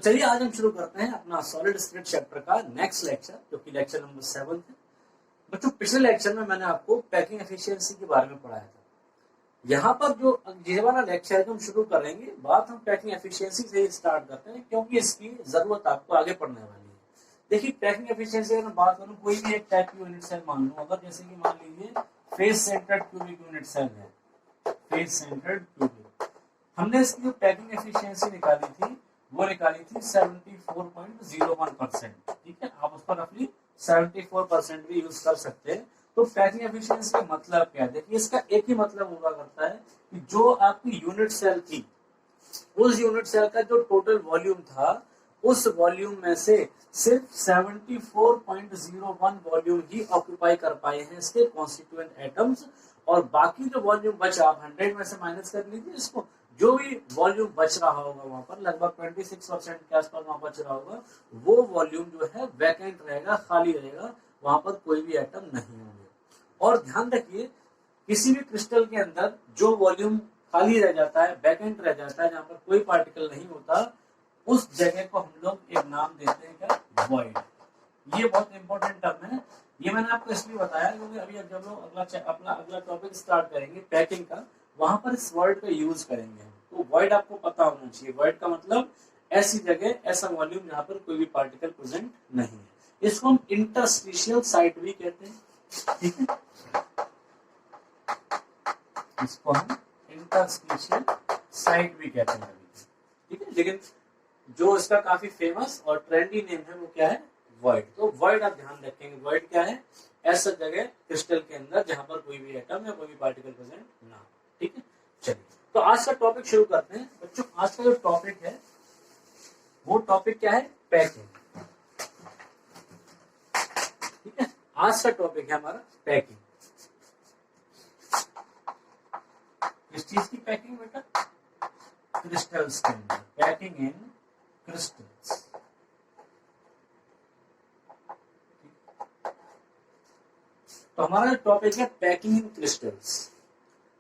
चलिए आज हम शुरू करते हैं अपना सॉलिड स्टेट चैप्टर का नेक्स्ट लेक्चर, जो कि लेक्चर नंबर 7 है। बच्चों, पिछले लेक्चर में मैंने आपको पैकिंग एफिशिएंसी के बारे में पढ़ाया था। यहाँ पर जो ये वाला लेक्चर है जो हम शुरू करेंगे, बात हम पैकिंग एफिशिएंसी से ही स्टार्ट करते हैं, क्योंकि इसकी जरूरत आपको आगे पढ़ने वाली है। देखिए, पैकिंग एफिशिएंसी अगर बात करूँ, कोई भी एक टाइप की यूनिट सेल मान लो, अगर जैसे कि मान लीजिए face centred cubic unit cell है, फेस सेंटर्ड क्यूबिक, हमने इसकी जो पैकिंग एफिशिएंसी निकाली थी वो निकाली थी 74.01%। ठीक है, आप उस पर रफली 74% भी यूज कर सकते हैं। तो पैकिंग एफिशिएंसी का मतलब क्या है? देखिए, इसका एक ही मतलब हुआ करता है कि जो आपकी यूनिट सेल थी, उस यूनिट सेल का जो टोटल वॉल्यूम था, उस वॉल्यूम में से सिर्फ 74.01 वॉल्यूम ही ऑक्यूपाई कर पाए हैं इसके कॉन्स्टिट्यूएंट एटम्स, और बाकी जो वॉल्यूम बचा, आप 100 में से माइनस कर लीजिए इसको, जो भी वॉल्यूम बच रहा होगा वहां पर लगभग 26% के आसपास वहां बच रहा होगा, वो वॉल्यूम जो है वैकेंट रहेगा, खाली रहेगा, वहां पर कोई भी एटम नहीं होंगे। और ध्यान रखिए, किसी भी क्रिस्टल के अंदर जो वॉल्यूम खाली रह जाता है, वैकेंट रह जाता है, जहां पर कोई पार्टिकल नहीं होता, उस जगह को हम लोग एक नाम देते हैं, क्या? वॉइड। ये बहुत इंपॉर्टेंट टर्म है। ये मैंने आपको इसलिए बताया क्योंकि अभी जब लोग अपना अगला टॉपिक स्टार्ट करेंगे पैकिंग का, वहां पर इस वर्ड का यूज करेंगे। तो वॉइड आपको पता होना चाहिए। वॉइड का मतलब ऐसी जगह, ऐसा वॉल्यूम जहां पर कोई भी पार्टिकल प्रेजेंट नहीं है। इसको हम इंटरस्टिशियल साइट भी कहते हैं। ठीक है, इसको हम इंटरस्टिशियल साइट भी कहते हैं। ठीक है, लेकिन जो इसका काफी फेमस और ट्रेंडी नेम है वो क्या है? वॉइड। तो वॉइड आप ध्यान रखेंगे, वॉइड क्या है? ऐसा जगह क्रिस्टल के अंदर जहां पर कोई भी एटम या कोई भी पार्टिकल प्रेजेंट ना हो। ठीक है, चलिए तो आज का टॉपिक शुरू करते हैं। बच्चों, आज का जो टॉपिक है वो टॉपिक क्या है? पैकिंग। ठीक है, आज का टॉपिक है हमारा पैकिंग। किस चीज की पैकिंग बेटा? क्रिस्टल्स के अंदर, पैकिंग इन क्रिस्टल्स। तो हमारा टॉपिक है पैकिंग इन क्रिस्टल्स।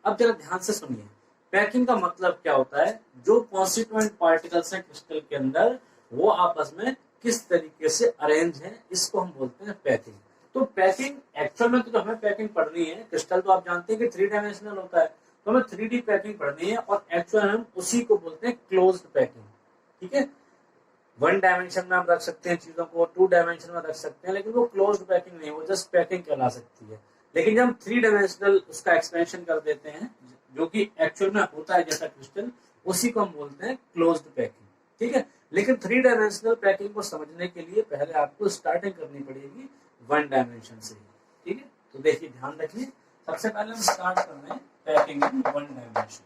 अब जरा ध्यान से सुनिए, पैकिंग का मतलब क्या होता है? जो कॉन्स्टिट्यूएंट पार्टिकल्स हैं क्रिस्टल के अंदर, वो आपस में किस तरीके से अरेंज हैं, इसको हम बोलते हैं पैकिंग। तो पैकिंग एक्चुअल में तो हमें पैकिंग पढ़नी है। क्रिस्टल तो आप जानते हैं कि 3 डायमेंशनल होता है, तो हमें 3D पैकिंग पढ़नी है, और एक्चुअल हम उसी को बोलते हैं क्लोज्ड पैकिंग। ठीक है, 1 डायमेंशन में हम रख सकते हैं चीजों को, 2 डायमेंशन में रख सकते हैं, लेकिन वो क्लोज्ड पैकिंग नहीं, वो जस्ट पैकिंग कहला सकती है। लेकिन जब हम 3 डायमेंशनल उसका एक्सपेंशन कर देते हैं, जो कि एक्चुअल में होता है जैसा क्रिस्टल, उसी को हम बोलते हैं क्लोज्ड पैकिंग। ठीक है, लेकिन 3 डायमेंशनल पैकिंग को समझने के लिए पहले आपको स्टार्टिंग करनी पड़ेगी 1 डायमेंशन से। ठीक है, तो देखिए, ध्यान रखिए, सबसे पहले हम स्टार्ट कर रहे हैं packing in 1 dimension.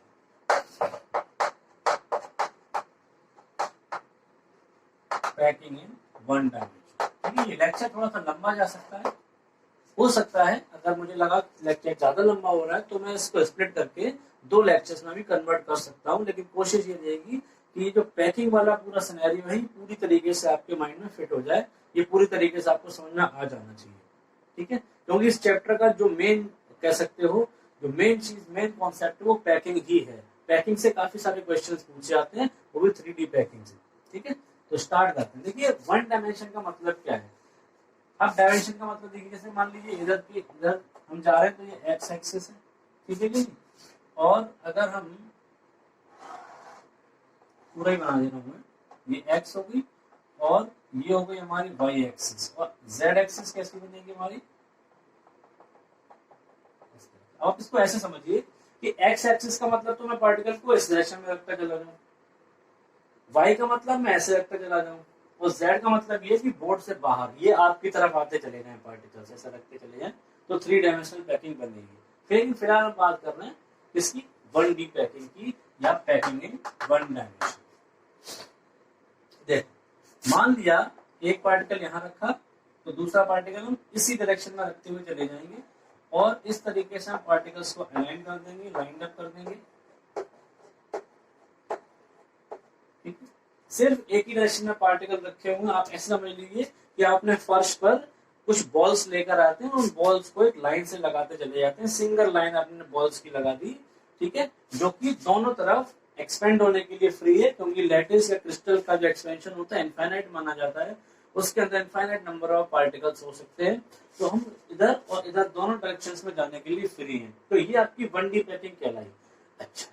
Packing in 1 dimension. ठीक है, ये लेक्चर थोड़ा सा लंबा जा सकता है, हो सकता है अगर मुझे लगा लेक्चर ज्यादा लंबा हो रहा है तो मैं इसको स्प्लिट करके 2 लेक्चर्स में भी कन्वर्ट कर सकता हूं, लेकिन कोशिश ये रहेगी कि जो पैकिंग वाला पूरा सिनेरियो है पूरी तरीके से आपके माइंड में फिट हो जाए, ये पूरी तरीके से आपको समझ में आ जाना चाहिए। ठीक है, क्योंकि इस चैप्टर का जो मेन कह सकते हो, जो मेन चीज, मेन कॉन्सेप्ट है वो पैकिंग ही है। पैकिंग से काफी सारे क्वेश्चन पूछे जाते हैं, वो भी 3D पैकिंग से। ठीक है, तो स्टार्ट करते हैं। देखिए, 1 डायमेंशन का मतलब क्या है? अब डायमेंशन का मतलब देखिए, जैसे मान लीजिए इधर हम जा रहे हैं, तो ये एक्स एक्सिस है। ठीक है जी, और अगर हम पूरा ही बना दे रहा हूँ, ये एक्स हो गई और ये हो गई हमारी वाई एक्सिस, और जेड एक्सिस कैसी बनेगी हमारी? आप इसको ऐसे समझिए कि एक्स एक्सिस का मतलब तो मैं पार्टिकल को इस डायरेक्शन में रखता चला जाऊं, वाई का मतलब मैं ऐसे रखता चला जाऊं, और जेड का मतलब ये कि बोर्ड से बाहर ये आपकी तरफ आते चले जाएं, पार्टिकल्स ऐसा रखते चले जाएं, तो 3 डायमेंशनल पैकिंग बनेगी। फिर फिलहाल हम बात कर रहे हैं इसकी 1D पैकिंग की, या पैकिंग इन 1 डायमेंशन। देख, मान लिया एक पार्टिकल यहां रखा, तो दूसरा पार्टिकल हम इसी डायरेक्शन में रखते हुए चले जाएंगे, और इस तरीके से हम पार्टिकल्स को अलाइन कर देंगे, लाइन अप कर देंगे। ठीक है, सिर्फ एक ही डायरेक्शन में पार्टिकल रखे हुए। आप ऐसा समझ लीजिए कि आपने फर्श पर कुछ बॉल्स लेकर आते हैं, उन बॉल्स को एक लाइन से लगाते चले जाते हैं। सिंगल लाइन आपने बॉल्स की लगा दी, ठीक है, जो कि दोनों तरफ एक्सपेंड होने के लिए फ्री है, क्योंकि लैटिस या क्रिस्टल का जो एक्सपेंशन होता है इनफाइनाइट माना जाता है, उसके अंदर इनफाइनाइट नंबर ऑफ पार्टिकल्स हो सकते हैं। तो हम इधर और इधर दोनों डायरेक्शंस में जाने के लिए फ्री हैं। तो ये आपकी 1D पैकिंग कहलाई। अच्छा,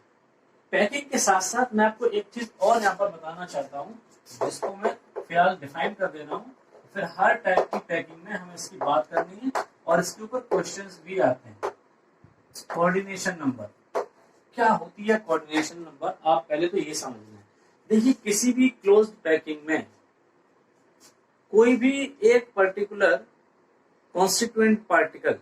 पैकिंग के साथ साथ मैं आपको एक चीज और यहाँ पर बताना चाहता हूँ, जिसको मैं फिलहाल डिफाइन कर दे रहा हूँ। फिर हर टाइप की पैकिंग में हमें इसकी बात करनी है और इसके ऊपर क्वेश्चंस भी आते हैं। कोऑर्डिनेशन नंबर क्या होती है? कोऑर्डिनेशन नंबर आप पहले तो ये समझना है। देखिए, किसी भी क्लोज्ड पैकिंग में कोई भी एक पर्टिकुलर कॉन्स्टिट्यूएंट पार्टिकल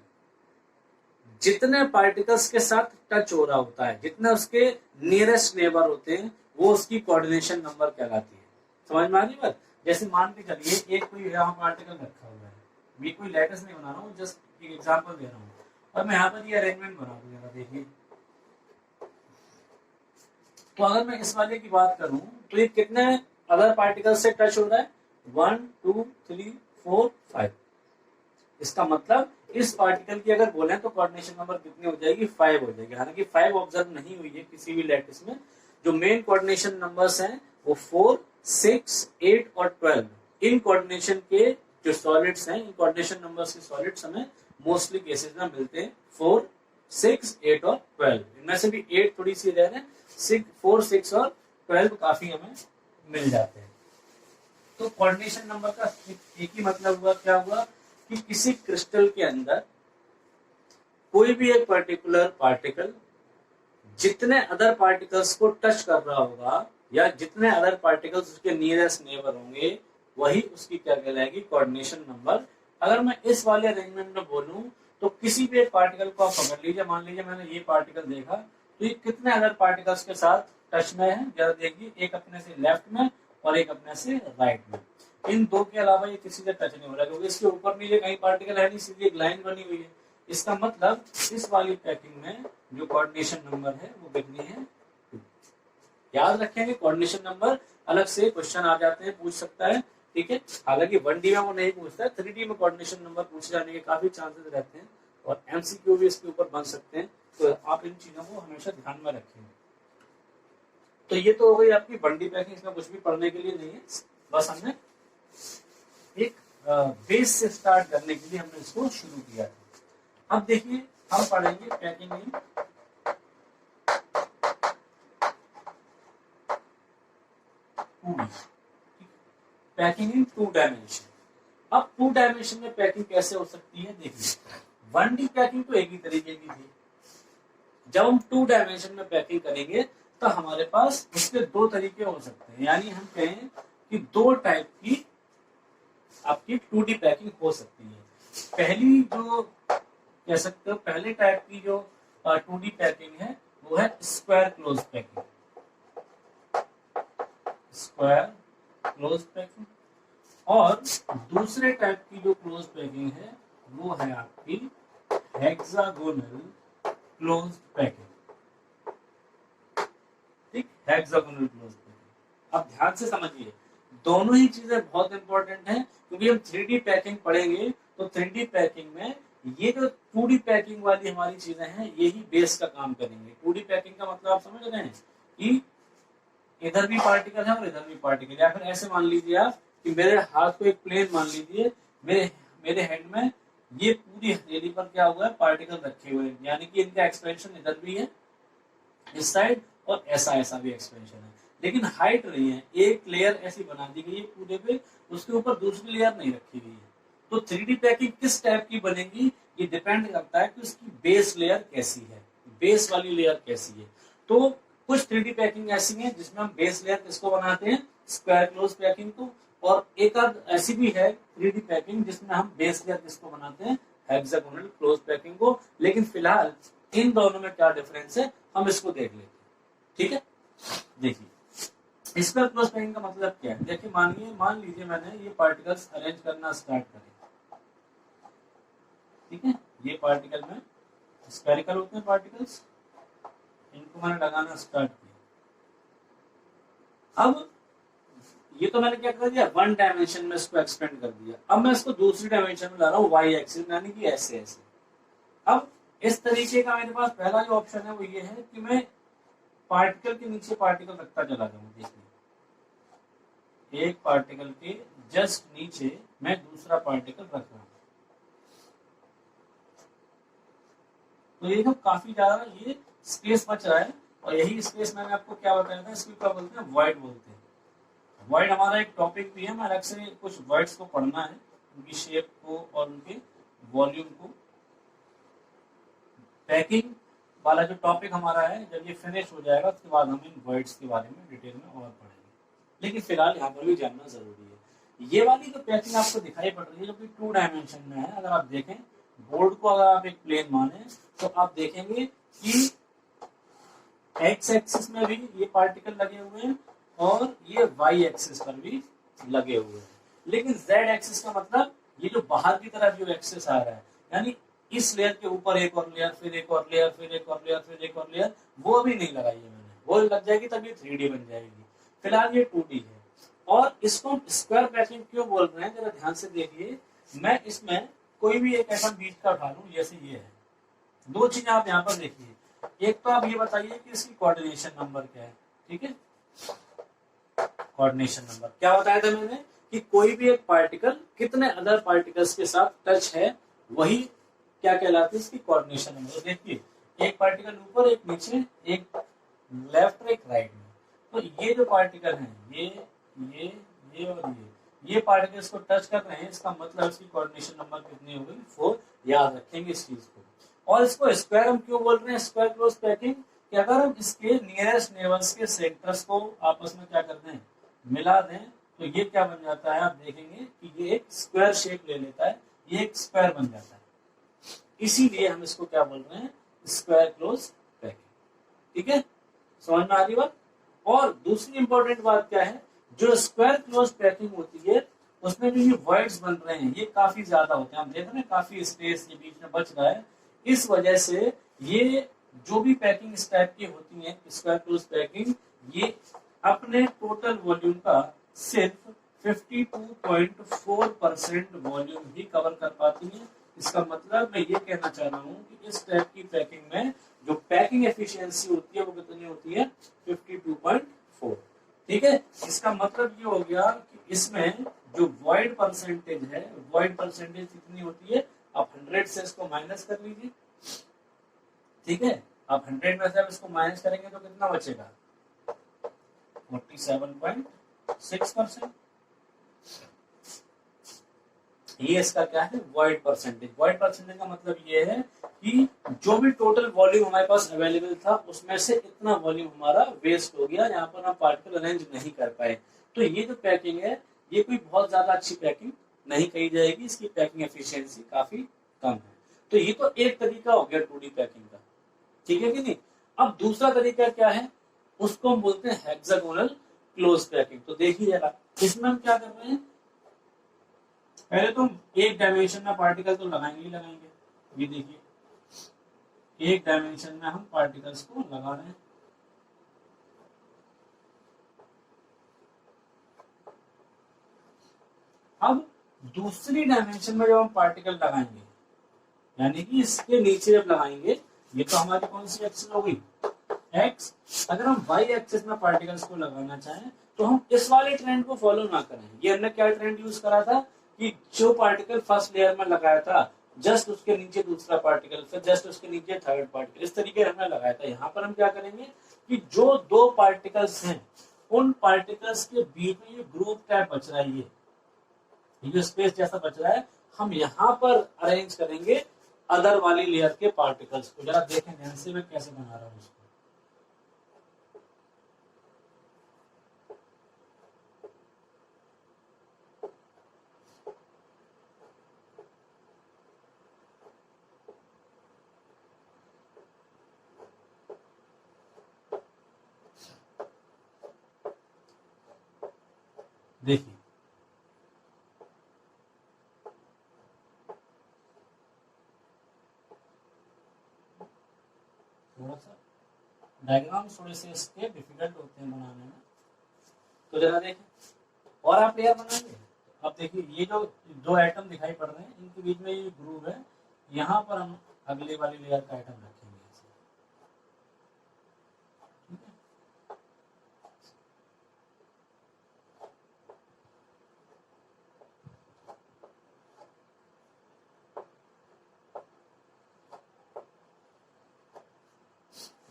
जितने पार्टिकल्स के साथ टच हो रहा होता है, जितने उसके नियरेस्ट नेबर होते हैं, वो उसकी कोऑर्डिनेशन नंबर कहलाती है। समझ में आ रही बात? जैसे मान के चलिए एक कोई यहाँ पार्टिकल रखा हुआ है, मैं कोई लेटेस्ट नहीं बना रहा हूँ, जस्ट एक एग्जांपल दे रहा हूँ, और मैं यहाँ पर ये अरेंजमेंट बना दूंगा। देखिए, तो अगर मैं इस वाले की बात करूं तो ये कितने अदर पार्टिकल से टच हो रहा है? 1 2 3 4 5। इसका मतलब इस पार्टिकल की अगर बोले तो कोऑर्डिनेशन नंबर कितनी हो जाएगी? 5 हो जाएगी। हालांकि 5 ऑब्जर्व नहीं हुई है किसी भी लैटिस में। जो मेन कोऑर्डिनेशन नंबर्स हैं वो 4 6 8 और 12। इन कोऑर्डिनेशन के जो सॉलिड्स हैं, इन कोऑर्डिनेशन नंबर्स के सॉलिड्स हमें मोस्टली केसेस में मिलते हैं 4 6 8 और 12। इनमें से भी 8 थोड़ी सी रेयर है, 4 6 और 12 काफी हमें मिल जाते हैं। तो कोऑर्डिनेशन नंबर का एक ही मतलब हुआ, क्या हुआ कि किसी क्रिस्टल के अंदर कोई भी एक पर्टिकुलर पार्टिकल जितने अदर पार्टिकल्स को टच कर रहा होगा या जितने अदर पार्टिकल्स उसके नियरेस्ट नेबर होंगे, वही उसकी क्या कहलाएगी? Coordination number. अगर मैं इस वाले अरेंजमेंट में बोलूं तो किसी भी एक पार्टिकल को आप पकड़ लीजिए, मान लीजिए मैंने ये पार्टिकल देखा, तो ये कितने अदर पार्टिकल्स के साथ टच में है? जरा देखिए, एक अपने से लेफ्ट में और एक अपने से राइट में। इन दो के अलावा ये किसी से टच नहीं हो रहा, क्योंकि इसके ऊपर नीचे कहीं पार्टिकल है नहीं, सीधी एक लाइन बनी हुई है। इसका मतलब इस वाली पैकिंग में जो कोऑर्डिनेशन नंबर है वो कितनी है? 2। याद रखेंगे, कोऑर्डिनेशन नंबर अलग से क्वेश्चन आ जाते हैं, पूछ सकता है, ठीक है। हालांकि 1D में वो नहीं पूछता है, 3D में कोऑर्डिनेशन नंबर पूछे जाने के काफी चांसेस रहते हैं और MCQ भी इसके ऊपर बन सकते हैं। तो आप इन चीजों को हमेशा ध्यान में रखेंगे। तो ये तो हो गई आपकी 1D पैकिंग, इसमें कुछ भी पढ़ने के लिए नहीं है, बस हमने एक बेस से स्टार्ट करने के लिए हमने इसको शुरू किया था। अब देखिए, हम पढ़ेंगे packing in 2D, packing in 2 dimension. अब 2 डायमेंशन में पैकिंग कैसे हो सकती है? देखिए, 1D पैकिंग तो एक ही तरीके की थी। जब हम 2 डायमेंशन में पैकिंग करेंगे तो हमारे पास उसके 2 तरीके हो सकते हैं, यानी हम कहें कि 2 टाइप की आपकी 2D पैकिंग हो सकती है। पहली जो कह सकते हो, पहले टाइप की जो 2D पैकिंग है वो है square close packing. Square close packing. और दूसरे टाइप की जो क्लोज पैकिंग है वो है आपकी हेक्सागोनल क्लोज पैकिंग। ठीक, हेक्सागोनल क्लोज पैकिंग। अब ध्यान से समझिए, दोनों ही चीजें बहुत इंपॉर्टेंट हैं, क्योंकि हम 3D पैकिंग पढ़ेंगे तो 3D पैकिंग में ये जो 2D पैकिंग वाली हमारी चीजें हैं यही बेस का काम करेंगे। 2D पैकिंग का मतलब आप समझ रहे हैं कि इधर भी पार्टिकल है और इधर भी पार्टिकल, या फिर ऐसे मान लीजिए आप कि मेरे हाथ को एक प्लेन मान लीजिए, मेरे हैंड में ये पूरी हथेली पर क्या हुआ है? पार्टिकल रखे हुए हैं, यानी कि इनका एक्सपेंशन इधर भी है इस साइड और ऐसा भी एक्सपेंशन है, लेकिन हाइट नहीं है। एक लेयर ऐसी बना दी गई है पूरे पे, उसके ऊपर दूसरी लेयर नहीं रखी गई है। तो 3D पैकिंग किस टाइप की बनेगी ये डिपेंड करता है कि उसकी बेस लेयर कैसी है, बेस वाली लेयर कैसी है। तो कुछ 3D पैकिंग ऐसी है जिसमें हम बेस लेयर किसको बनाते हैं? स्क्वायर क्लोज पैकिंग को। और एक आध ऐसी भी है 3D पैकिंग जिसमें हम बेस लेयर किसको बनाते हैं? हेक्सागोनल क्लोज पैकिंग को। लेकिन फिलहाल इन दोनों में क्या डिफरेंस है हम इसको देख लेते हैं, ठीक है। देखिए, स्क्वायर क्लोज पैकिंग का मतलब क्या है? देखिए, मान लीजिए मैंने ये पार्टिकल्स अरेंज करना स्टार्ट करे, ठीक है। ये पार्टिकल में स्फेरिकल होते हैं पार्टिकल्स, इनको मैंने लगाना स्टार्ट किया। अब ये तो मैंने क्या कर दिया? 1 डायमेंशन में इसको एक्सपेंड कर दिया। अब मैं इसको दूसरी डायमेंशन में ला रहा हूँ, वाई एक्सिस, यानी कि ऐसे ऐसे। अब इस तरीके का मेरे पास पहला जो ऑप्शन है वो ये है कि मैं पार्टिकल के नीचे पार्टिकल रखता चला जाऊं, देखिए एक पार्टिकल के जस्ट नीचे मैं दूसरा पार्टिकल रख रहा हूं, तो ये तो काफी ज्यादा ये स्पेस बच रहा है। और यही स्पेस मैंने आपको क्या बताया था, इसको क्या बोलते हैं, वॉइड बोलते हैं। वॉइड हमारा एक टॉपिक भी है, हमें अलग से कुछ वर्ड्स को पढ़ना है, उनकी शेप को और उनके वॉल्यूम को। पैकिंग वाला जो टॉपिक हमारा है, जब ये फिनिश हो जाएगा उसके बाद हम इन वर्ड्स के बारे में डिटेल में और पढ़ेंगे, लेकिन फिलहाल यहाँ पर भी जानना जरूरी है। ये वाली जो पैकिंग आपको दिखाई पड़ रही है जो कि 2 डायमेंशन में है, अगर आप देखें बोर्ड को अगर आप एक प्लेन माने तो आप देखेंगे कि एक्स एक्सिस में भी ये पार्टिकल लगे हुए हैं और ये वाई एक्सिस पर भी लगे हुए हैं, लेकिन जेड एक्सिस का मतलब ये जो बाहर की तरफ जो एक्सिस आ रहा है, यानी इस लेयर के ऊपर एक और लेयर, फिर एक और लेयर, फिर एक और लेयर, फिर एक और लेयर, वो अभी नहीं लगाई है मैंने, वो लग जाएगी तब ये 3D बन जाएगी। फिलहाल ये 2D है। और इसको हम स्क्वायर पैकिंग क्यों बोल रहे हैं, जरा ध्यान से देखिए। मैं इसमें कोई भी एक ऐसा बीच का उठा लूं, जैसे ये है, 2 चीज आप यहाँ पर देखिए। एक तो आप ये बताइए कि इसकी कोऑर्डिनेशन नंबर क्या है, ठीक है। कोऑर्डिनेशन नंबर क्या बताया था मैंने कि कोई भी एक पार्टिकल कितने अदर पार्टिकल्स के साथ टच है, वही क्या कहलाती है, इसकी कोऑर्डिनेशन नंबर। देखिए एक पार्टिकल ऊपर, एक नीचे, एक लेफ्ट और एक राइट में, तो ये जो पार्टिकल है ये और ये पार्टिकल्स को टच कर रहे हैं, इसका मतलब इसकी कोऑर्डिनेशन नंबर कितनी होगी, 4। याद रखेंगे इस चीज को। और इसको स्क्वायर हम क्यों बोल रहे हैं, स्क्वायर क्लोज पैकिंग, कि अगर हम इसके नियरेस्ट नेबर्स के सेक्टर्स को आपस में क्या कर दें, मिला दें, तो ये क्या बन जाता है, आप देखेंगे कि ये एक स्क्वायर शेप ले लेता है, ये एक स्क्वायर बन जाता है। इसीलिए हम इसको क्या बोल रहे हैं, स्क्वायर क्लोज पैकिंग। ठीक है, समझ में आ रही बात। और दूसरी इंपॉर्टेंट बात क्या है, जो स्क्वायर क्लोज पैकिंग होती है उसमें जो ये वर्ड्स बन रहे हैं ये काफी ज्यादा होते हैं। हम देख रहे हैं काफी स्पेस ये बीच में बच रहा है, इस वजह से ये जो भी पैकिंग इस टाइप की होती है स्क्वायर क्लोज पैकिंग, ये अपने टोटल वॉल्यूम का सिर्फ 52.4% वॉल्यूम ही कवर कर पाती है। इसका मतलब मैं ये कहना चाह रहा हूँ कि इस टाइप की पैकिंग में जो पैकिंग एफिशिएंसी होती है वो कितनी होती है, 52.4। ठीक है, इसका मतलब ये हो गया कि इसमें जो वॉइड परसेंटेज है, वॉइड परसेंटेज कितनी होती है, आप 100 से इसको माइनस कर लीजिए। ठीक है, आप 100 में से इसको माइनस करेंगे तो कितना बचेगा, 47.6%। ये इसका क्या है, वॉइड परसेंटेज। वॉइड परसेंटेज का मतलब ये है कि जो भी टोटल वॉल्यूम हमारे पास अवेलेबल था उसमें से इतना वॉल्यूम हमारा वेस्ट हो गया, यहाँ पर हम पार्टिकल अरेंज नहीं कर पाए। तो ये जो पैकिंग है ये कोई बहुत ज्यादा अच्छी पैकिंग नहीं कही जाएगी, इसकी पैकिंग एफिशिएंसी काफी कम है। तो ये तो एक तरीका हो गया 2D पैकिंग का, ठीक है कि नहीं। अब दूसरा तरीका क्या है, उसको हम बोलते हैं हेक्सागोनल क्लोज पैकिंग। तो देखिए जरा, इसमें हम क्या कर रहे हैं, पहले तो एक डायमेंशन में पार्टिकल तो लगाएंगे ही लगाएंगे। ये देखिए एक डायमेंशन में हम पार्टिकल्स को लगा रहे हैं। अब दूसरी डायमेंशन में जब हम पार्टिकल लगाएंगे, यानी कि इसके नीचे जब लगाएंगे, ये तो हमारी कौन सी एक्सिस हो गई, एक्स। अगर हम वाई एक्सिस में पार्टिकल्स को लगाना चाहें तो हम इस वाले ट्रेंड को फॉलो ना करें। ये हमने क्या ट्रेंड यूज करा था कि जो पार्टिकल फर्स्ट लेयर में लगाया था जस्ट उसके नीचे दूसरा पार्टिकल, फिर जस्ट उसके नीचे थर्ड पार्टिकल, इस तरीके हमने लगाया था। यहाँ पर हम क्या करेंगे कि जो 2 पार्टिकल्स हैं उन पार्टिकल्स के बीच में ये ग्रुप टाइप बच रहा है, ये जो स्पेस जैसा बच रहा है, हम यहाँ पर अरेंज करेंगे अदर वाली लेयर के पार्टिकल्स को। जरा देखें ध्यान से मैं कैसे बना रहा हूँ उसको। देखिए थोड़ा सा डायग्राम थोड़े से इसके डिफिकल्ट होते हैं बनाने में, तो जरा देखें। और आप लेयर बनाएंगे, अब देखिए ये जो 2 एटम दिखाई पड़ रहे हैं इनके बीच में ये ग्रुव है, यहाँ पर हम अगले वाली लेयर का एटम रखेंगे। ठीक है,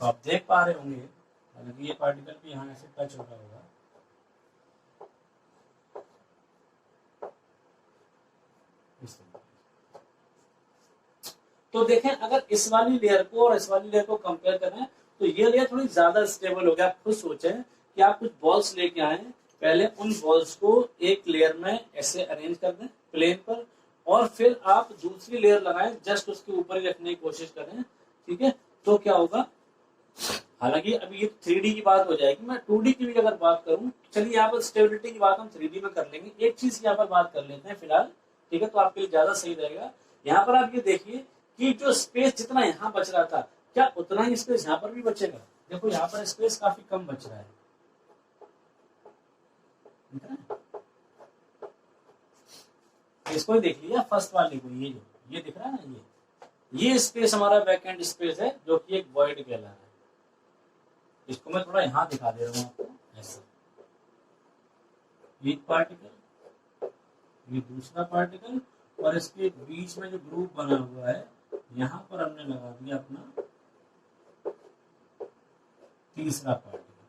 तो आप देख पा रहे होंगे हालांकि ये पार्टिकल भी यहाँ ऐसे टच हो रहा होगा, तो देखें अगर इस वाली लेयर को और इस वाली लेयर को कंपेयर करें तो ये लेयर थोड़ी ज्यादा स्टेबल हो गया। आप खुद सोचें कि आप कुछ बॉल्स लेके आए, पहले उन बॉल्स को एक लेयर में ऐसे अरेंज कर दें प्लेन पर, और फिर आप दूसरी लेयर लगाएं जस्ट उसके ऊपर ही रखने की कोशिश करें, ठीक है। तो क्या होगा, हालांकि अभी ये 3D की बात हो जाएगी, मैं 2D की भी अगर बात करूं, चलिए यहाँ पर स्टेबिलिटी की बात हम 3D में कर लेंगे। एक चीज यहाँ पर बात कर लेते हैं फिलहाल, ठीक है, तो आपके लिए ज्यादा सही रहेगा। यहाँ पर आप ये देखिए कि जो स्पेस जितना यहाँ बच रहा था, क्या उतना ही स्पेस यहाँ पर भी बचेगा? देखो यहाँ पर स्पेस काफी कम बच रहा है, इसको ही देख लिया फर्स्ट वाले को, ये दिख रहा है ना, ये स्पेस हमारा वैकेंट स्पेस है जो कि एक वॉइड कहला रहा है। इसको मैं थोड़ा यहाँ दिखा दे रहा हूँ आपको, ऐसा एक पार्टिकल, ये दूसरा पार्टिकल, और इसके बीच में जो ग्रुप बना हुआ है यहाँ पर हमने लगा दिया अपना तीसरा पार्टिकल,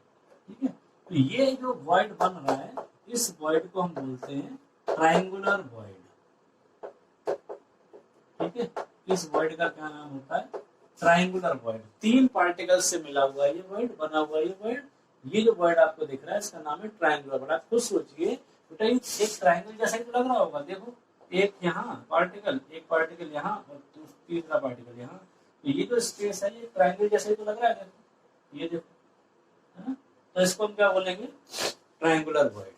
ठीक है। तो ये जो वॉइड बन रहा है, इस वॉइड को हम बोलते हैं ट्रायंगुलर वॉइड, ठीक है। इस वॉइड का क्या नाम होता है? Triangular void. 3 पार्टिकल से मिला हुआ ये वॉइड, बना हुआ ये वॉइड, ये जो वॉइड आपको दिख रहा है इसका नाम है ट्रायंगुलर वॉइड। आप खुद सोचिए बेटा, एक ट्रायंगल जैसा ही तो लग रहा होगा, देखो एक यहाँ पार्टिकल, एक पार्टिकल यहाँ और तीसरा पार्टिकल यहाँ, तो ये जो स्पेस है ये ट्रायंगल जैसा ही तो लग रहा है, देखो ये देखो, है ना। तो इसको हम क्या बोलेंगे? Triangular void.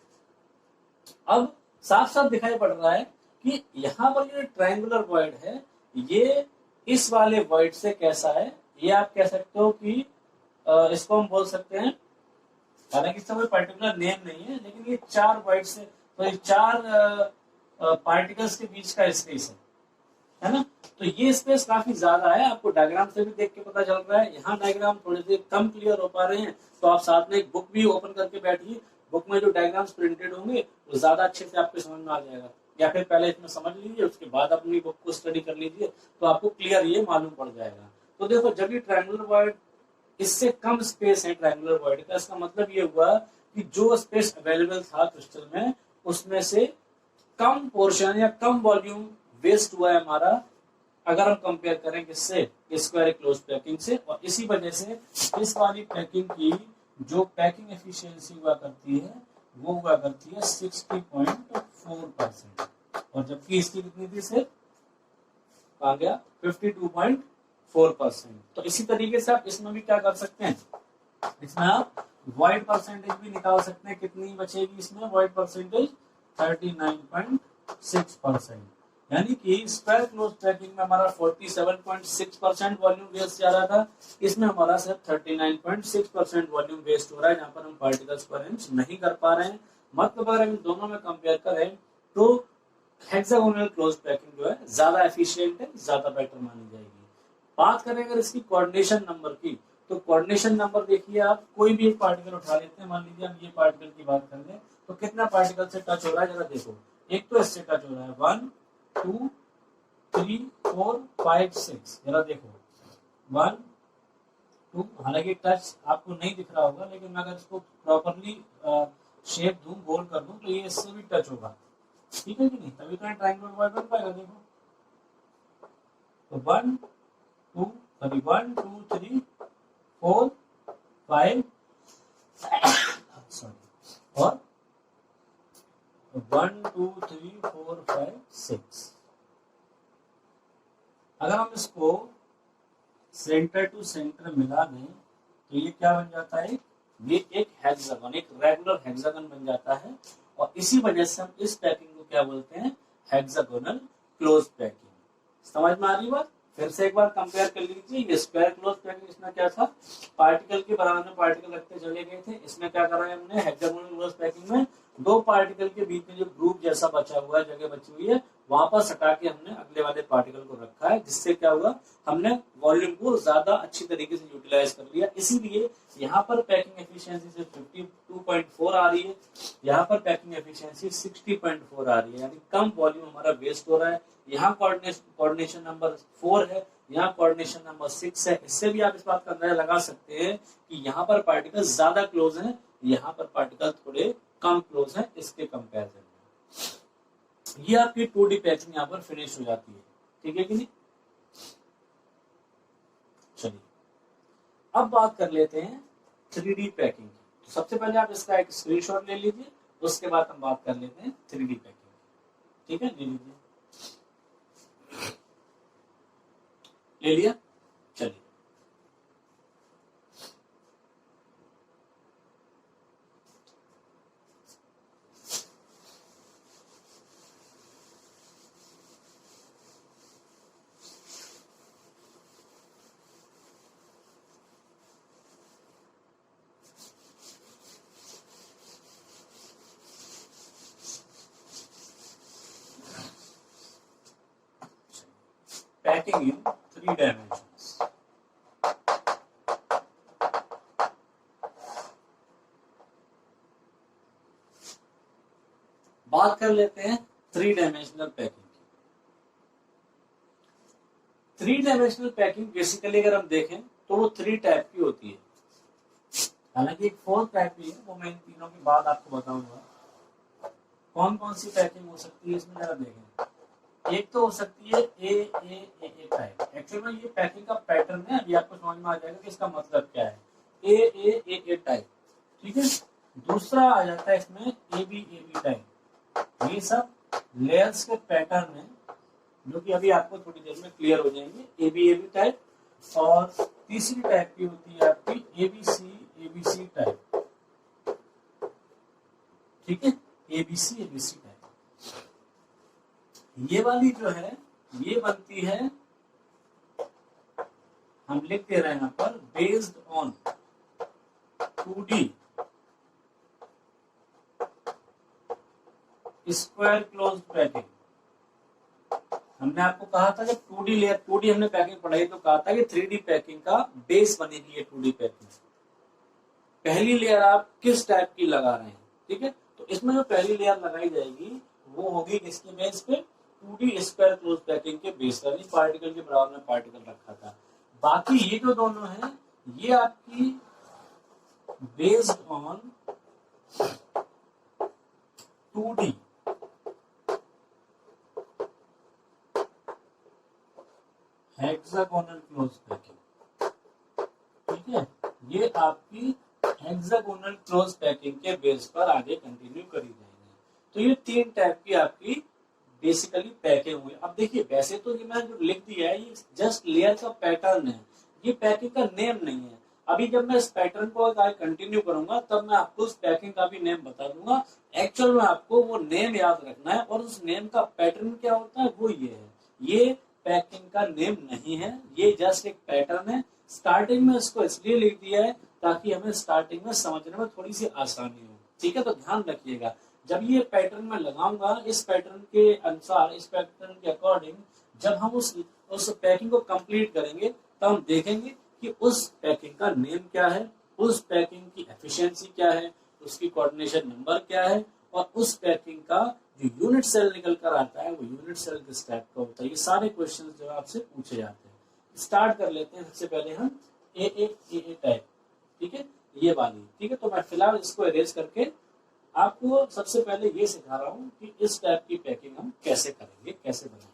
अब साफ साफ दिखाई पड़ रहा है कि यहाँ पर जो ट्रायंगुलर वॉइड है ये इस वाले वॉइड से कैसा है, ये आप कह सकते हो कि इसको हम बोल सकते हैं, हालांकि इसका कोई पर्टिकुलर नेम नहीं है, लेकिन ये 4 वॉइड से, तो ये 4 पार्टिकल्स के बीच का स्पेस है ना। तो ये स्पेस काफी ज्यादा है, आपको डायग्राम से भी देख के पता चल रहा है। यहाँ डायग्राम थोड़े से कम क्लियर हो पा रहे हैं, तो आप साथ में एक बुक भी ओपन करके बैठिए, बुक में जो डायग्राम्स प्रिंटेड होंगे वो ज्यादा अच्छे से आपको समझ में आ जाएगा, या फिर पहले इसमें समझ लीजिए उसके बाद अपनी बुक को स्टडी कर लीजिए, तो आपको क्लियर ये मालूम पड़ जाएगा। तो देखो जब ये ट्रायंगुलर वॉइड, इससे कम स्पेस है ट्रायंगुलर वॉइड का, इसका मतलब ये हुआ कि जो स्पेस अवेलेबल था क्रिस्टल में उसमें से कम पोर्शन या कम वॉल्यूम वेस्ट हुआ है हमारा, अगर हम कंपेयर करें किससे? स्क्वायर क्लोज पैकिंग से। और इसी वजह से इस वाली पैकिंग की जो पैकिंग एफिशिएंसी हुआ करती है वो हुआ करती है 60.4%, और जबकि इसकी कितनी थी सिर्फ, आ गया 52.4%। तो इसी तरीके से आप इसमें भी क्या कर सकते हैं, इसमें आप वॉइड परसेंटेज भी निकाल सकते हैं। कितनी बचेगी इसमें वॉइड परसेंटेज? 39.6%, यानी कि स्क्वायर क्लोज पैकिंग में हमारा 47.6% वॉल्यूम वेस्ट जा रहा था, इसमें हमारा सिर्फ 39.6% वॉल्यूम वेस्ट हो रहा है, जहां पर हम पार्टिकल्स को अरेंज नहीं कर पा रहे हैं। मतलब अगर हम दोनों में कंपेयर करें तो हेक्सागोनल क्लोज पैकिंग जो है ज्यादा एफिशिएंट है, ज्यादा बेटर मानी जाएगी। बात करें अगर इसकी कोऑर्डिनेशन नंबर की, तो कोऑर्डिनेशन नंबर देखिए, आप कोई भी एक पार्टिकल उठा लेते हैं, मान लीजिए हम ये पार्टिकल की बात कर ले, तो कितना पार्टिकल से टच हो रहा है जरा देखो। एक तो इससे टच हो रहा है 1 2 3 4 5 6, जरा देखो 1 2, हालांकि टच आपको नहीं दिख रहा होगा, लेकिन मैं अगर इसको प्रॉपरली शेप दूं, गोल कर दूं, तो ये इससे भी टच होगा, ठीक है कि नहीं? तभी तो ट्रायंगुलर वॉइड बन पाएगा। देखो तो 1 2 3 4 5 सॉरी, और 1 2 3 4 5 6। अगर हम इसको सेंटर टू सेंटर मिला दें तो ये क्या बन जाता है? ये एक हेक्सागन, एक रेगुलर हेक्सागन बन जाता है, और इसी वजह से हम इस पैकिंग को क्या बोलते हैं? Hexagonal close packing. समझ में आ रही बात? फिर से एक बार कंपेयर कर लीजिए। ये स्क्वायर क्लोज पैकिंग, इसमें क्या था? पार्टिकल के बराबर में पार्टिकल रखते चले गए थे। इसमें क्या करा है हमने? हेक्सागोनल क्लोज पैकिंग में 2 पार्टिकल के बीच में जो ग्रुप जैसा बचा हुआ है, जगह बची हुई है, वहां पर सटा के हमने अगले वाले पार्टिकल को रखा है, जिससे क्या हुआ? हमने वॉल्यूम को ज्यादा अच्छी तरीके से यूटिलाइज कर लिया। इसीलिए यहाँ पर पैकिंग एफिशिएंसी सिर्फ 52.4 आ रही है, यहाँ पर पैकिंग एफिशिएंसी 60.4 आ रही है, यानी कम वॉल्यूम हमारा वेस्ट हो रहा है। यहाँ कोऑर्डिनेशन नंबर 4 है, यहाँ कोऑर्डिनेशन नंबर 6 है। इससे भी आप इस बात का अंदाजा लगा सकते हैं कि यहाँ पर पार्टिकल ज्यादा क्लोज हैं, यहाँ पर पार्टिकल थोड़े कम क्लोज हैं इसके कंपैरिजन में। ये आपकी 2D पैकिंग यहाँ पर फिनिश हो जाती है, ठीक है कि नहीं। चलिए अब बात कर लेते हैं 3D पैकिंग की। तो सबसे पहले आप इसका एक स्क्रीनशॉट ले लीजिए, उसके बाद हम बात कर लेते हैं 3D पैकिंग, ठीक है। ले लीजिए, ले लिया। चलिए पैकिंग इन 3 डायमेंशंस। बात कर लेते हैं 3 डायमेंशनल पैकिंग की। 3 डायमेंशनल पैकिंग बेसिकली अगर हम देखें तो वो 3 टाइप की होती है। हालांकि एक 4th टाइप भी है, वो मैं इन तीनों के बाद आपको बताऊंगा कौन कौन सी पैकिंग हो सकती है इसमें। जरा देखें, एक तो हो सकती है ए टाइप। एक्चुअली में ये पैकिंग का पैटर्न है, अभी आपको समझ में आ जाएगा कि इसका मतलब क्या है। ए टाइप, ठीक है। दूसरा आ जाता है इसमें ए बी टाइप। ये सब लेयर्स के पैटर्न है जो कि अभी आपको थोड़ी देर में क्लियर हो जाएंगे। A B type. और तीसरी टाइप की होती है आपकी एबीसी टाइप, ठीक है। ABC type. ये वाली जो है ये बनती है, हम लिख दे रहे हैं यहाँ पर, based on 2D square close packing. हमने आपको कहा था जब 2D लेयर 2D हमने पैकिंग पढ़ाई तो कहा था कि 3D पैकिंग का बेस बनेगी ये 2D पैकिंग। पहली लेयर आप किस टाइप की लगा रहे हैं, ठीक है। तो इसमें जो पहली लेयर लगाई जाएगी वो होगी किसके बेस पे, 2D स्क्वायर क्लोज पैकिंग के बेस पर। पार्टिकल के बराबर में पार्टिकल रखा था। बाकी ये जो दोनों हैं ये आपकी based on 2D hexagonal close packing, ठीक है। ये आपकी हेक्सागोनल क्लोज पैकिंग के बेस पर आगे कंटिन्यू करी जाएगी। तो ये 3 टाइप की आपकी बेसिकली पैकिंग हुई। अब देखिए, वैसे तो ये मैंने जो लिख दिया है ये जस्ट लेयर का पैटर्न है, ये पैकिंग का नेम नहीं है। अभी जब मैं इस पैटर्न को आगे कंटिन्यू करूंगा तब मैं आपको उस पैकिंग का भी नेम बता दूंगा। एक्चुअल में आपको वो नेम याद रखना है, और उस नेम का पैटर्न क्या होता है वो ये है। ये पैकिंग का नेम नहीं है, ये जस्ट एक पैटर्न है। स्टार्टिंग में इसको इसलिए लिख दिया है ताकि हमें स्टार्टिंग में समझने में थोड़ी सी आसानी हो, ठीक है। तो ध्यान रखिएगा, जब ये पैटर्न में लगाऊंगा, इस पैटर्न के अनुसार, इस पैटर्न के अकॉर्डिंग जब हम उस पैकिंग को कंप्लीट करेंगे तब हम देखेंगे कि उस पैकिंग का नेम क्या है, उस पैकिंग की एफिशिएंसी क्या है, उसकी कोऑर्डिनेशन नंबर क्या है, और उस पैकिंग का जो यूनिट सेल निकल कर आता है वो यूनिट सेल किस टाइप का होता है। ये सारे क्वेश्चन जो आपसे पूछे जाते हैं। स्टार्ट कर लेते हैं। सबसे पहले हम ए टाइप, ठीक है, ये वाली, ठीक है। तो मैं फिलहाल इसको इरेज करके आपको सबसे पहले ये सिखा रहा हूँ कि इस टाइप की पैकिंग हम कैसे करेंगे, कैसे बनाएंगे।